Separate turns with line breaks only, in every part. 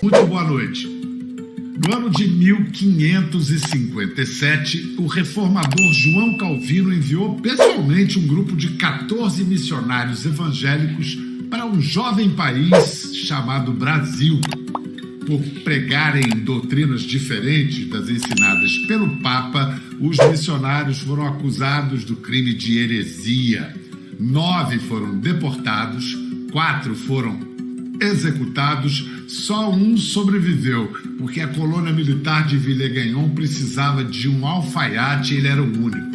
Muito boa noite. No ano de 1557, o reformador João Calvino enviou pessoalmente um grupo de 14 missionários evangélicos para um jovem país chamado Brasil. Por pregarem doutrinas diferentes das ensinadas pelo Papa, os missionários foram acusados do crime de heresia. 9 foram deportados, 4 foram executados, só um sobreviveu, porque a colônia militar de Villegagnon precisava de um alfaiate e ele era o único.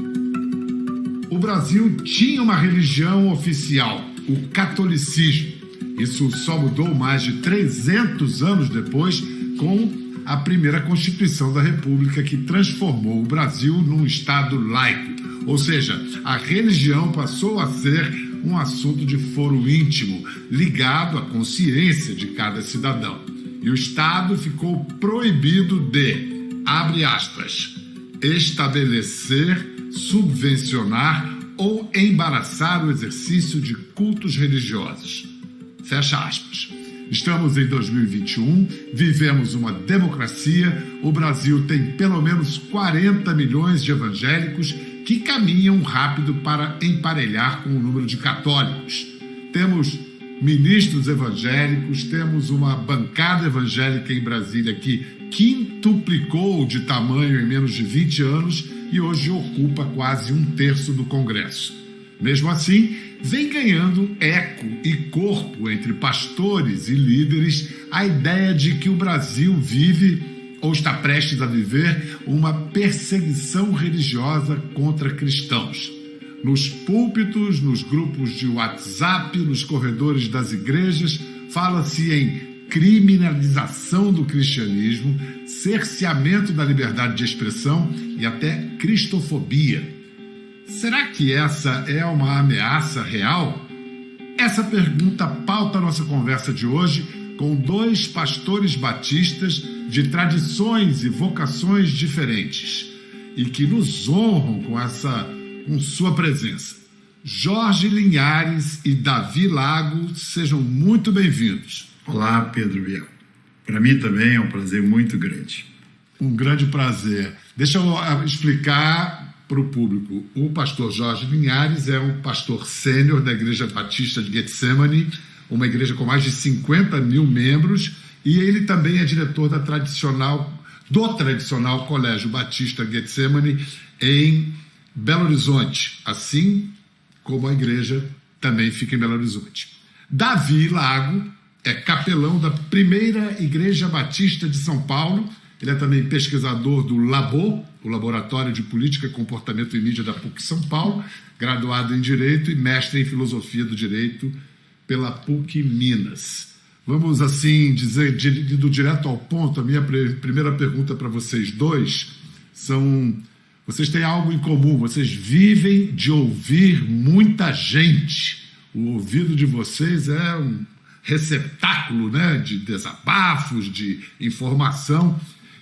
O Brasil tinha uma religião oficial, o catolicismo. Isso só mudou mais de 300 anos depois, com a primeira Constituição da República, que transformou o Brasil num Estado laico. Ou seja, a religião passou a ser um assunto de foro íntimo, ligado à consciência de cada cidadão. E o Estado ficou proibido de, abre aspas, estabelecer, subvencionar ou embaraçar o exercício de cultos religiosos. Fecha aspas. Estamos em 2021, vivemos uma democracia, o Brasil tem pelo menos 40 milhões de evangélicos que caminham rápido para emparelhar com o número de católicos. Temos ministros evangélicos, temos uma bancada evangélica em Brasília que quintuplicou de tamanho em menos de 20 anos e hoje ocupa quase 1/3 do Congresso. Mesmo assim, vem ganhando eco e corpo entre pastores e líderes a ideia de que o Brasil vive ou está prestes a viver uma perseguição religiosa contra cristãos. Nos púlpitos, nos grupos de WhatsApp, nos corredores das igrejas, fala-se em criminalização do cristianismo, cerceamento da liberdade de expressão e até cristofobia. Será que essa é uma ameaça real? Essa pergunta pauta a nossa conversa de hoje com 2 pastores batistas de tradições e vocações diferentes e que nos honram com sua presença. Jorge Linhares e Davi Lago, sejam muito bem-vindos.
Olá, Pedro Biel. Para mim também é um prazer muito grande.
Um grande prazer. Deixa eu explicar para o público. O pastor Jorge Linhares é um pastor sênior da Igreja Batista de Getsemane, uma igreja com mais de 50 mil membros, e ele também é diretor do tradicional Colégio Batista Getsemane em Belo Horizonte, assim como a igreja também fica em Belo Horizonte. Davi Lago é capelão da primeira Igreja Batista de São Paulo. Ele é também pesquisador do LABO, o Laboratório de Política, Comportamento e Mídia da PUC São Paulo, graduado em Direito e mestre em Filosofia do Direito pela PUC Minas. Vamos, assim, dizer, do direto ao ponto, a minha primeira pergunta para vocês dois vocês têm algo em comum, vocês vivem de ouvir muita gente. O ouvido de vocês é um receptáculo, né, de desabafos, de informação.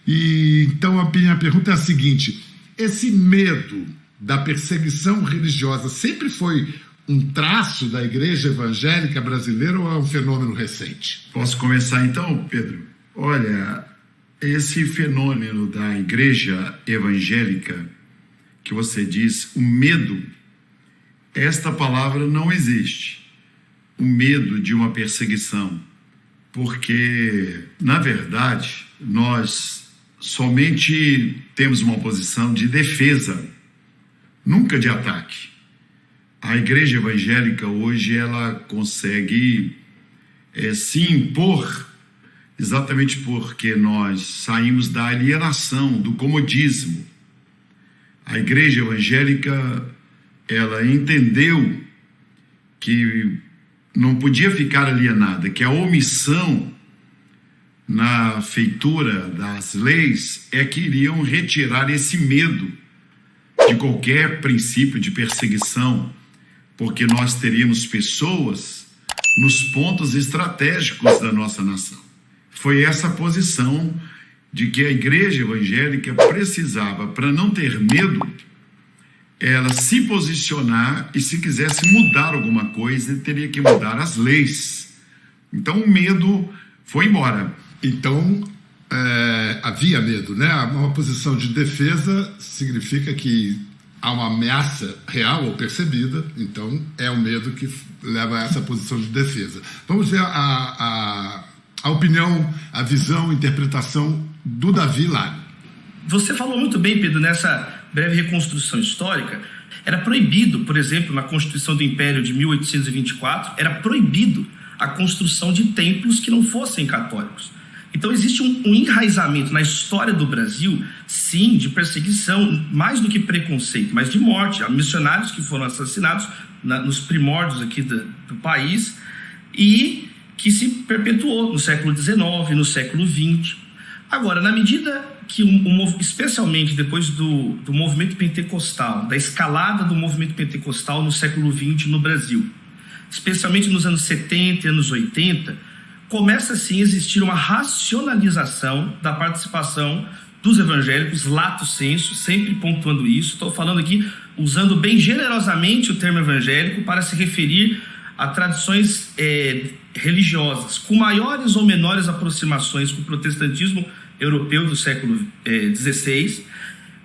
E então a minha pergunta é a seguinte: esse medo da perseguição religiosa sempre foi um traço da igreja evangélica brasileira ou é um fenômeno recente?
Posso começar então, Pedro? Olha, esse fenômeno da igreja evangélica que você diz, o medo, esta palavra não existe. O medo de uma perseguição, porque, na verdade, nós somente temos uma posição de defesa, nunca de ataque. A igreja evangélica hoje, ela consegue se impor exatamente porque nós saímos da alienação, do comodismo. A igreja evangélica, ela entendeu que não podia ficar alienada, que a omissão na feitura das leis é que iriam retirar esse medo de qualquer princípio de perseguição, porque nós teríamos pessoas nos pontos estratégicos da nossa nação. Foi essa posição de que a igreja evangélica precisava, para não ter medo, ela se posicionar e, se quisesse mudar alguma coisa, teria que mudar as leis. Então o medo foi embora.
Então, havia medo, né? Uma posição de defesa significa que há uma ameaça real ou percebida, então é o medo que leva a essa posição de defesa. Vamos ver a opinião, a visão, a interpretação do Davi Lago.
Você falou muito bem, Pedro, nessa breve reconstrução histórica. Era proibido, por exemplo, na Constituição do Império de 1824, era proibido a construção de templos que não fossem católicos. Então existe um enraizamento na história do Brasil, sim, de perseguição, mais do que preconceito, mas de morte. Há missionários que foram assassinados nos primórdios aqui do país e que se perpetuou no século XIX, no século XX. Agora, na medida que, especialmente depois do movimento pentecostal, da escalada do movimento pentecostal no século XX no Brasil, especialmente nos anos 70 e anos 80, começa sim a existir uma racionalização da participação dos evangélicos, lato sensu, sempre pontuando isso. Estou falando aqui, usando bem generosamente o termo evangélico para se referir a tradições religiosas, com maiores ou menores aproximações com o protestantismo europeu do século XVI.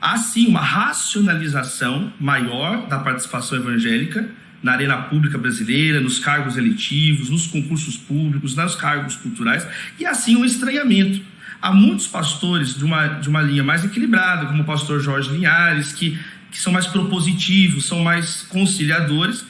Há sim uma racionalização maior da participação evangélica na arena pública brasileira, nos cargos eletivos, nos concursos públicos, nos cargos culturais, e assim um estranhamento. Há muitos pastores de uma linha mais equilibrada, como o pastor Jorge Linhares, que são mais propositivos, são mais conciliadores,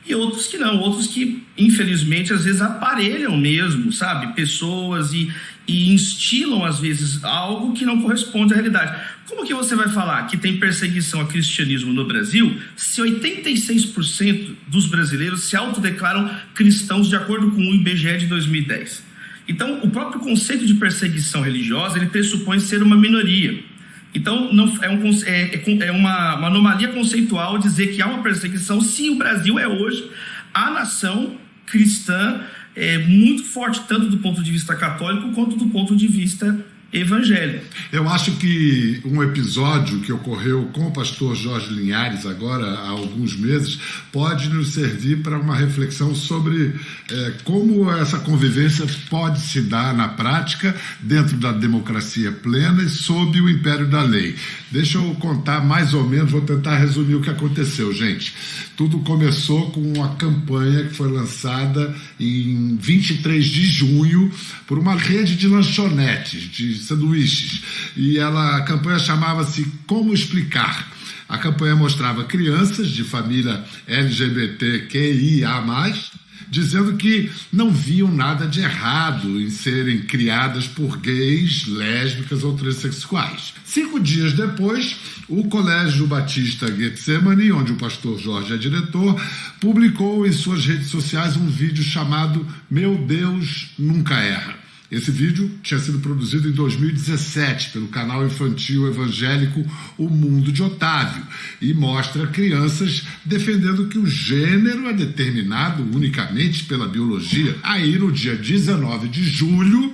e outros que não, outros que, infelizmente, às vezes aparelham mesmo, sabe, pessoas e instilam, às vezes, algo que não corresponde à realidade. Como que você vai falar que tem perseguição ao cristianismo no Brasil se 86% dos brasileiros se autodeclaram cristãos de acordo com o IBGE de 2010? Então, o próprio conceito de perseguição religiosa, ele pressupõe ser uma minoria. Então, é uma anomalia conceitual dizer que há uma perseguição se o Brasil é hoje a nação cristã muito forte, tanto do ponto de vista católico quanto do ponto de vista evangélico.
Eu acho que um episódio que ocorreu com o pastor Jorge Linhares agora há alguns meses pode nos servir para uma reflexão sobre como essa convivência pode se dar na prática dentro da democracia plena e sob o império da lei. Deixa eu contar mais ou menos, vou tentar resumir o que aconteceu, gente. Tudo começou com uma campanha que foi lançada em 23 de junho por uma rede de lanchonetes, de sanduíches. E a campanha chamava-se Como Explicar. A campanha mostrava crianças de família LGBTQIA+, dizendo que não viam nada de errado em serem criadas por gays, lésbicas ou transexuais. 5 dias depois, o Colégio Batista Getsemani, onde o pastor Jorge é diretor, publicou em suas redes sociais um vídeo chamado Meu Deus Nunca Erra. Esse vídeo tinha sido produzido em 2017 pelo canal infantil evangélico O Mundo de Otávio e mostra crianças defendendo que o gênero é determinado unicamente pela biologia. Aí, no dia 19 de julho,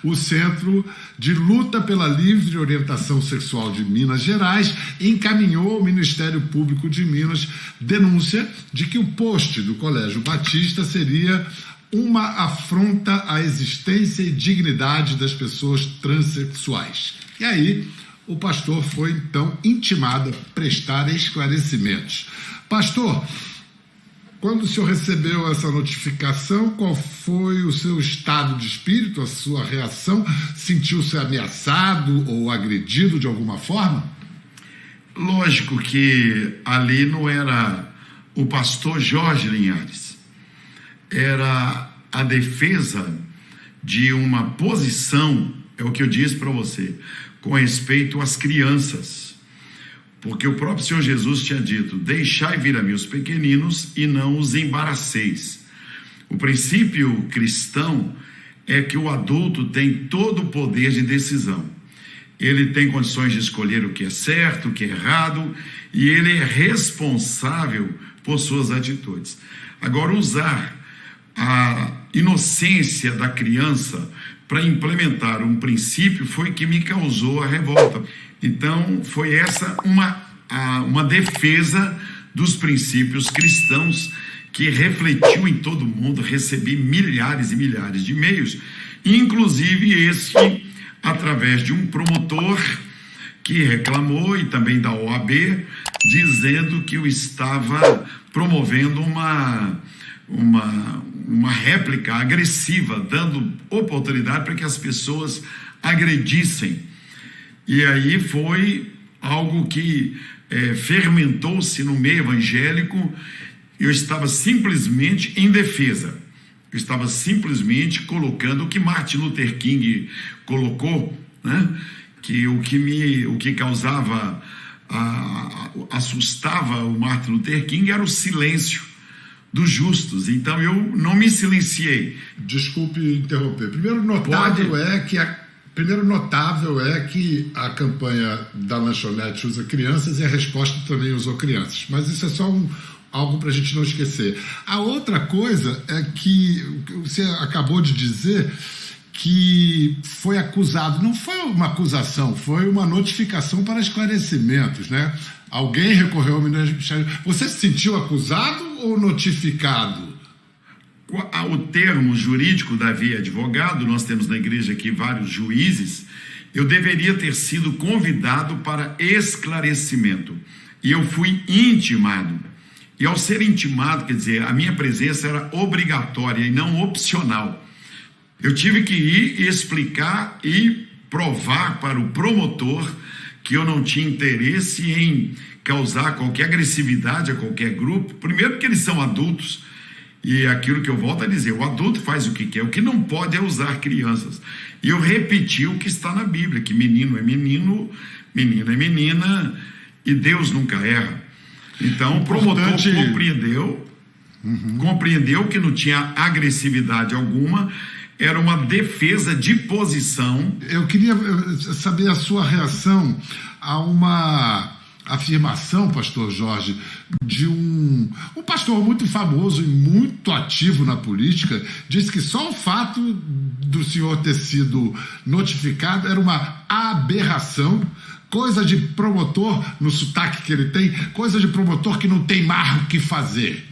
o Centro de Luta pela Livre Orientação Sexual de Minas Gerais encaminhou ao Ministério Público de Minas denúncia de que o post do Colégio Batista seria uma afronta à existência e dignidade das pessoas transexuais. E aí, o pastor foi, então, intimado a prestar esclarecimentos. Pastor, quando o senhor recebeu essa notificação, qual foi o seu estado de espírito, a sua reação? Sentiu-se ameaçado ou agredido de alguma forma?
Lógico que ali não era o pastor Jorge Linhares. Era a defesa de uma posição, é o que eu disse para você, com respeito às crianças. Porque o próprio Senhor Jesus tinha dito, deixai vir a mim os pequeninos e não os embaraceis. O princípio cristão é que o adulto tem todo o poder de decisão. Ele tem condições de escolher o que é certo, o que é errado, e ele é responsável por suas atitudes. Agora, usar a inocência da criança para implementar um princípio foi que me causou a revolta. Então, foi essa uma defesa dos princípios cristãos que refletiu em todo mundo. Recebi milhares e milhares de e-mails inclusive esse através de um promotor que reclamou, e também da OAB, dizendo que eu estava promovendo uma réplica agressiva, dando oportunidade para que as pessoas agredissem. E aí foi algo que fermentou-se no meio evangélico. Eu estava simplesmente em defesa. Eu estava simplesmente colocando o que Martin Luther King colocou, né? Que o que causava, assustava o Martin Luther King era o silêncio dos justos. Então eu não me silenciei.
Desculpe interromper. Primeiro notável é que a campanha da lanchonete usa crianças e a resposta também usou crianças. Mas isso é só algo para a gente não esquecer. A outra coisa é que você acabou de dizer que foi acusado. Não foi uma acusação, foi uma notificação para esclarecimentos, né? Alguém recorreu ao Ministério. Você se sentiu acusado ou notificado?
O termo jurídico da via advogado, nós temos na igreja aqui vários juízes, eu deveria ter sido convidado para esclarecimento. E eu fui intimado. E ao ser intimado, quer dizer, a minha presença era obrigatória e não opcional. Eu tive que ir e explicar e provar para o promotor que eu não tinha interesse em causar qualquer agressividade a qualquer grupo. Primeiro porque eles são adultos, e aquilo que eu volto a dizer, o adulto faz o que quer, o que não pode é usar crianças. E eu repeti o que está na Bíblia, que menino é menino, menina é menina, e Deus nunca erra. Então o promotor compreendeu que não tinha agressividade alguma, era uma defesa de posição.
Eu queria saber a sua reação a uma afirmação, pastor Jorge, de um pastor muito famoso e muito ativo na política, disse que só o fato do senhor ter sido notificado era uma aberração, coisa de promotor, no sotaque que ele tem, coisa de promotor que não tem mais o que fazer,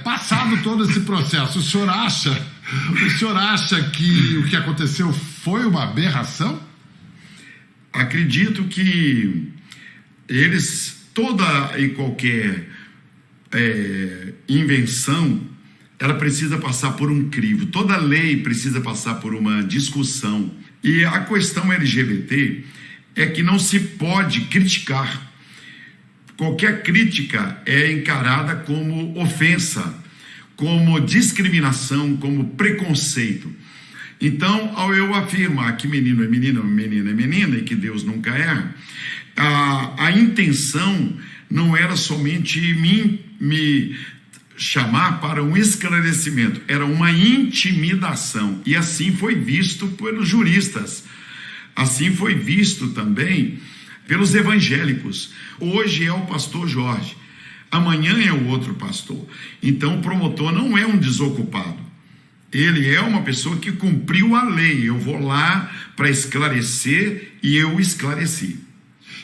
passado todo esse processo, o senhor acha que o que aconteceu foi uma aberração?
Acredito que toda e qualquer invenção, ela precisa passar por um crivo, toda lei precisa passar por uma discussão. E a questão LGBT é que não se pode criticar. Qualquer crítica é encarada como ofensa, como discriminação, como preconceito. Então, ao eu afirmar que menino é menino, menina é menina e que Deus nunca erra, a intenção não era somente me chamar para um esclarecimento, era uma intimidação. E assim foi visto pelos juristas, assim foi visto também pelos evangélicos. Hoje é o pastor Jorge, amanhã é o outro pastor. Então o promotor não é um desocupado. Ele é uma pessoa que cumpriu a lei. Eu vou lá para esclarecer e eu esclareci.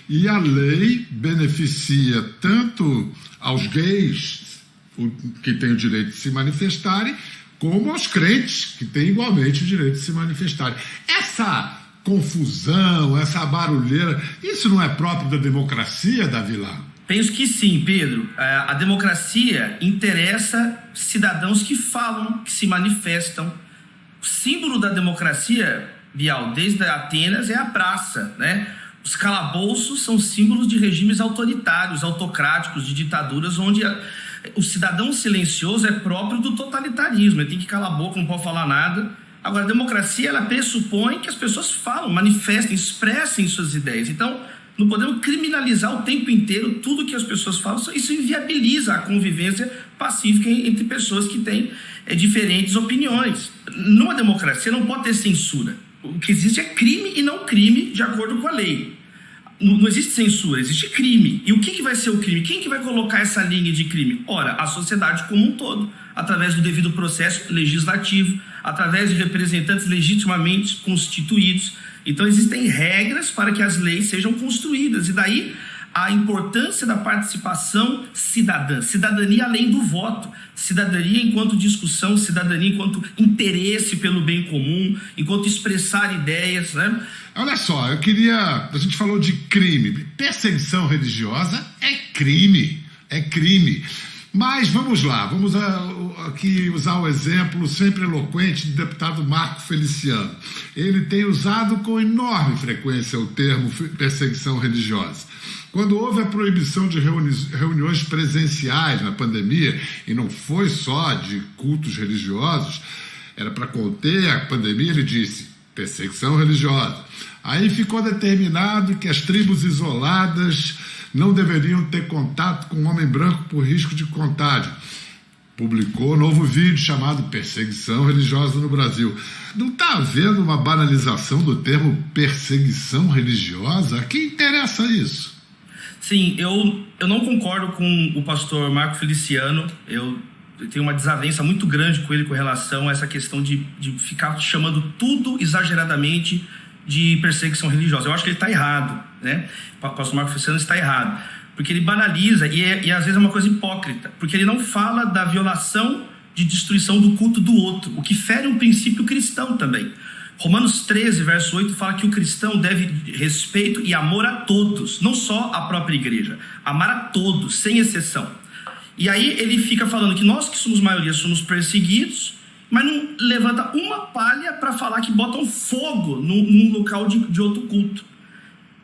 E a lei beneficia tanto aos gays, que têm o direito de se manifestarem, como aos crentes, que têm igualmente o direito de se manifestarem. Essa confusão, essa barulheira, isso não é próprio da democracia, Davi Lá?
Penso que sim, Pedro. A democracia interessa cidadãos que falam, que se manifestam. O símbolo da democracia, Bial, desde Atenas, é a praça, né? Os calabouços são símbolos de regimes autoritários, autocráticos, de ditaduras, onde o cidadão silencioso é próprio do totalitarismo. Ele tem que calar a boca, não pode falar nada. Agora, a democracia, ela pressupõe que as pessoas falam, manifestem, expressem suas ideias. Então, não podemos criminalizar o tempo inteiro tudo que as pessoas falam. Isso inviabiliza a convivência pacífica entre pessoas que têm diferentes opiniões. Numa democracia não pode ter censura. O que existe é crime e não crime de acordo com a lei. Não existe censura, existe crime. E o que vai ser o crime? Quem que vai colocar essa linha de crime? Ora, a sociedade como um todo, através do devido processo legislativo, através de representantes legitimamente constituídos. Então existem regras para que as leis sejam construídas, e daí a importância da participação cidadã, cidadania além do voto, cidadania enquanto discussão, cidadania enquanto interesse pelo bem comum, enquanto expressar ideias, né?
Olha só, a gente falou de crime, perseguição religiosa é crime. Mas vamos lá, vamos aqui usar o exemplo sempre eloquente do deputado Marco Feliciano. Ele tem usado com enorme frequência o termo perseguição religiosa. Quando houve a proibição de reuniões presenciais na pandemia, e não foi só de cultos religiosos, era para conter a pandemia, ele disse perseguição religiosa. Aí ficou determinado que as tribos isoladas não deveriam ter contato com o homem branco por risco de contágio. Publicou novo vídeo chamado Perseguição Religiosa no Brasil. Não está havendo uma banalização do termo perseguição religiosa? A quem interessa isso?
Sim, eu não concordo com o pastor Marco Feliciano. Eu tenho uma desavença muito grande com ele com relação a essa questão de ficar chamando tudo exageradamente de perseguição religiosa. Eu acho que ele está errado, né? O pastor Marco Feliciano está errado, porque ele banaliza e às vezes é uma coisa hipócrita, porque ele não fala da violação de destruição do culto do outro, o que fere um princípio cristão também. Romanos 13, verso 8, fala que o cristão deve respeito e amor a todos, não só a própria igreja, amar a todos, sem exceção. E aí ele fica falando que nós que somos maioria somos perseguidos, mas não levanta uma palha para falar que botam fogo num local de outro culto.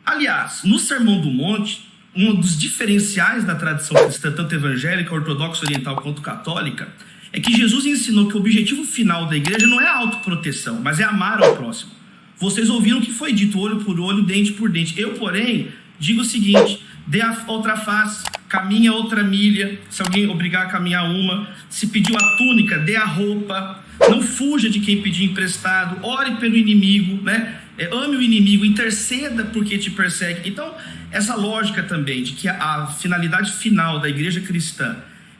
Aliás, no Sermão do Monte, um dos diferenciais da tradição cristã, tanto evangélica, ortodoxa, oriental quanto católica, é que Jesus ensinou que o objetivo final da igreja não é a autoproteção, mas é amar ao próximo. Vocês ouviram o que foi dito, olho por olho, dente por dente. Eu, porém, digo o seguinte: dê a outra face, caminhe a outra milha, se alguém obrigar a caminhar uma, se pediu a túnica, dê a roupa, não fuja de quem pedir emprestado, ore pelo inimigo, né? Ame o inimigo, interceda porque te persegue. Então, essa lógica também de que a finalidade final da igreja cristã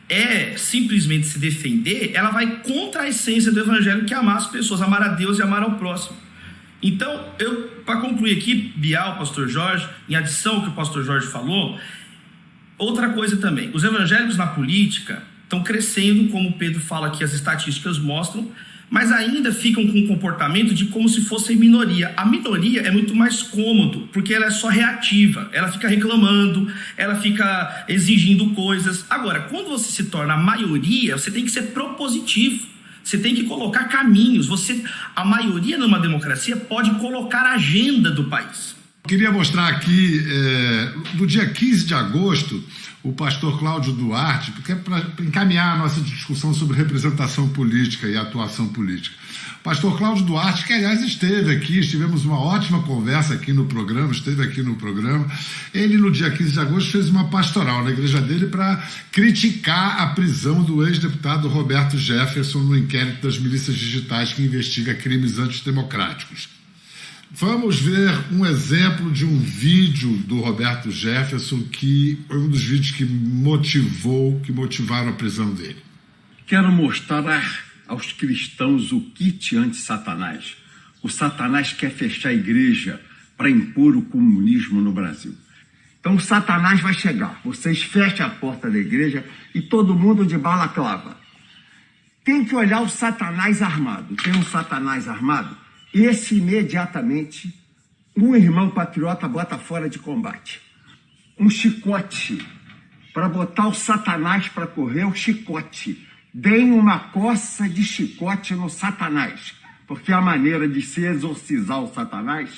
é simplesmente se defender, ela vai contra a essência do evangelho, que é amar as pessoas, amar a Deus e amar ao próximo. Então, para concluir aqui, Bial, pastor Jorge, em adição ao que o pastor Jorge falou, outra coisa também, os evangélicos na política estão crescendo, como Pedro fala que as estatísticas mostram, mas ainda ficam com um comportamento de como se fossem minoria. A minoria é muito mais cômodo, porque ela é só reativa, ela fica reclamando, ela fica exigindo coisas. Agora, quando você se torna a maioria, você tem que ser propositivo, você tem que colocar caminhos. A maioria numa democracia pode colocar a agenda do país.
Queria mostrar aqui, no dia 15 de agosto, o pastor Cláudio Duarte, porque é para encaminhar a nossa discussão sobre representação política e atuação política. Pastor Cláudio Duarte, que aliás esteve aqui, tivemos uma ótima conversa aqui no programa, ele no dia 15 de agosto fez uma pastoral na igreja dele para criticar a prisão do ex-deputado Roberto Jefferson no inquérito das milícias digitais que investiga crimes antidemocráticos. Vamos ver um exemplo de um vídeo do Roberto Jefferson, que foi um dos vídeos que motivaram a prisão dele.
Quero mostrar aos cristãos o kit anti-Satanás. O Satanás quer fechar a igreja para impor o comunismo no Brasil. Então o Satanás vai chegar, vocês fecham a porta da igreja e todo mundo de balaclava. Tem que olhar o Satanás armado. Tem um Satanás armado? Esse imediatamente, um irmão patriota bota fora de combate. Um chicote, para botar o Satanás para correr, o chicote. Deem uma coça de chicote no Satanás, porque a maneira de se exorcizar o Satanás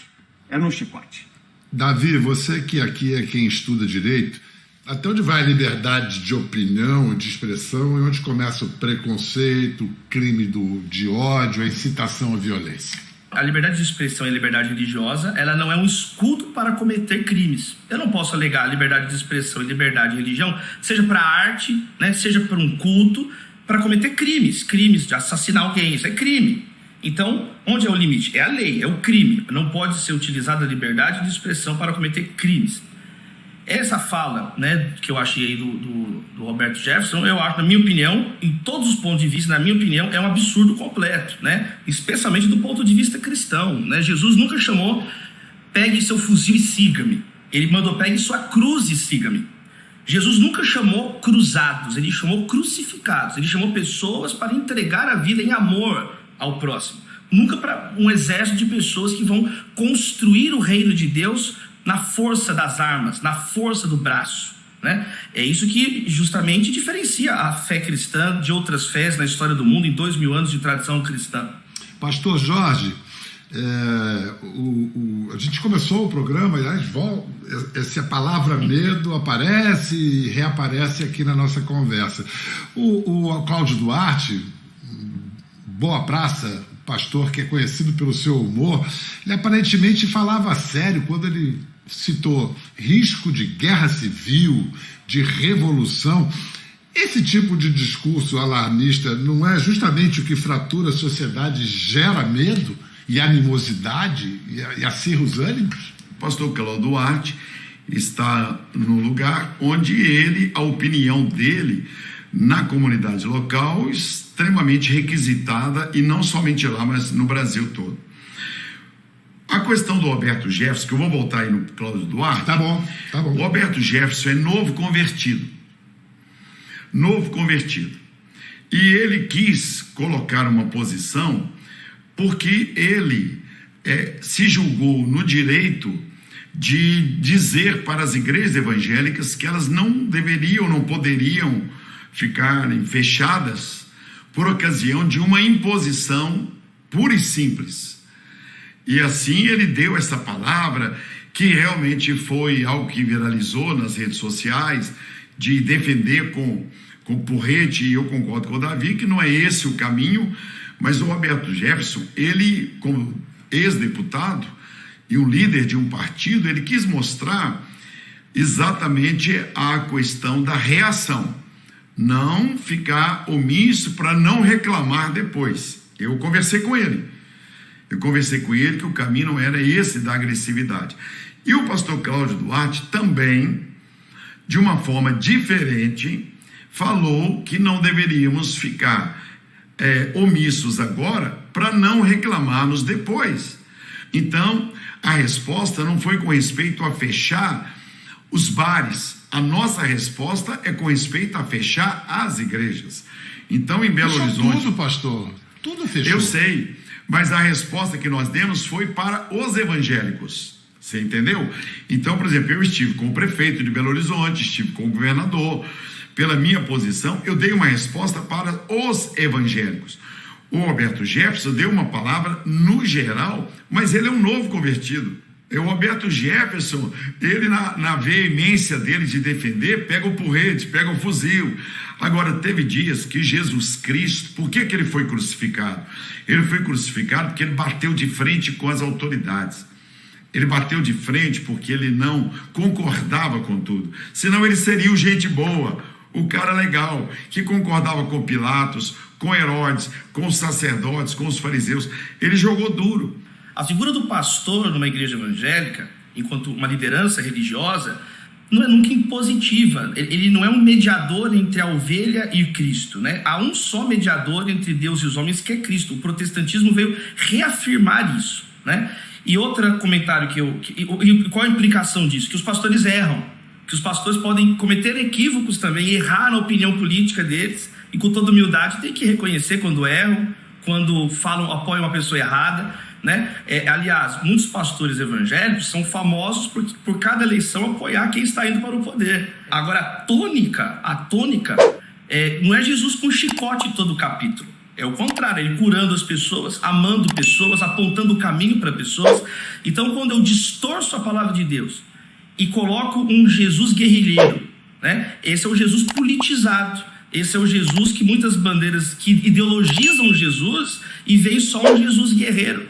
é no chicote.
Davi, você que aqui é quem estuda direito, até onde vai a liberdade de opinião, de expressão, e onde começa o preconceito, o crime de ódio, a incitação à violência?
A liberdade de expressão e a liberdade religiosa, ela não é um escudo para cometer crimes. Eu não posso alegar a liberdade de expressão e liberdade de religião, seja para arte, né, seja para um culto, para cometer crimes de assassinar alguém, isso é crime. Então, onde é o limite? É a lei, é o crime. Não pode ser utilizada a liberdade de expressão para cometer crimes. Essa fala, né, que eu achei aí do Roberto Jefferson, eu acho, na minha opinião, em todos os pontos de vista, na minha opinião, é um absurdo completo, né? Especialmente do ponto de vista cristão, né? Jesus nunca chamou, pegue seu fuzil e siga-me, Ele mandou: pegue sua cruz e siga-me. Jesus nunca chamou cruzados, ele chamou crucificados. Ele chamou pessoas para entregar a vida em amor ao próximo. Nunca para um exército de pessoas que vão construir o reino de Deus na força das armas, na força do braço, né? É isso que justamente diferencia a fé cristã de outras fés na história do mundo em 2000 anos de tradição cristã.
Pastor Jorge, a gente começou o programa, essa palavra medo aparece e reaparece aqui na nossa conversa. O Cláudio Duarte, Boa Praça, pastor que é conhecido pelo seu humor, ele aparentemente falava sério quando ele citou risco de guerra civil, de revolução. Esse tipo de discurso alarmista não é justamente o que fratura a sociedade, gera medo e animosidade e acirra os ânimos?
O pastor Cláudio Duarte está no lugar onde a opinião dele na comunidade local, extremamente requisitada, e não somente lá, mas no Brasil todo. A questão do Roberto Jefferson, que eu vou voltar aí no Cláudio Duarte.
Tá bom.
O Roberto Jefferson é novo convertido. E ele quis colocar uma posição porque ele se julgou no direito de dizer para as igrejas evangélicas que elas não deveriam, não poderiam ficarem fechadas por ocasião de uma imposição pura e simples. E assim ele deu essa palavra, que realmente foi algo que viralizou nas redes sociais, de defender com porrete, e eu concordo com o Davi, que não é esse o caminho, mas o Roberto Jefferson, ele, como ex-deputado e um líder de um partido, ele quis mostrar exatamente a questão da reação, não ficar omisso para não reclamar depois. Eu conversei com ele que o caminho não era esse da agressividade. E o pastor Cláudio Duarte também, de uma forma diferente, falou que não deveríamos ficar omissos agora para não reclamarmos depois. Então, a resposta não foi com respeito a fechar os bares. A nossa resposta é com respeito a fechar as igrejas. Então, em Belo Horizonte...
Tudo, pastor. Tudo fechou.
Eu sei, mas a resposta que nós demos foi para os evangélicos. Você entendeu? Então, por exemplo, eu estive com o prefeito de Belo Horizonte, estive com o governador. Pela minha posição, eu dei uma resposta para os evangélicos. O Roberto Jefferson deu uma palavra no geral, mas ele é um novo convertido. O Roberto Jefferson, ele na veemência dele de defender, pega o porrete, pega o fuzil. Agora, teve dias que Jesus Cristo, por que ele foi crucificado? Ele foi crucificado porque ele bateu de frente com as autoridades. Ele bateu de frente porque ele não concordava com tudo. Senão ele seria o gente boa, o cara legal, que concordava com Pilatos, com Herodes, com os sacerdotes, com os fariseus. Ele jogou duro.
A figura do pastor numa igreja evangélica, enquanto uma liderança religiosa, não é nunca impositiva. Ele não é um mediador entre a ovelha e Cristo, né? Há um só mediador entre Deus e os homens, que é Cristo. O protestantismo veio reafirmar isso, né? E outro comentário qual a implicação disso? Que os pastores erram, que os pastores podem cometer equívocos também, errar na opinião política deles, e com toda humildade tem que reconhecer quando erram, quando apoiam uma pessoa errada, né? Aliás, muitos pastores evangélicos são famosos por cada eleição apoiar quem está indo para o poder. Agora, a tônica não é Jesus com chicote todo o capítulo. É o contrário, ele curando as pessoas, amando pessoas, apontando o caminho para pessoas. Então, quando eu distorço a palavra de Deus e coloco um Jesus guerrilheiro, né? Esse é o Jesus politizado. Esse é o Jesus que muitas bandeiras que ideologizam Jesus e veem só um Jesus guerreiro.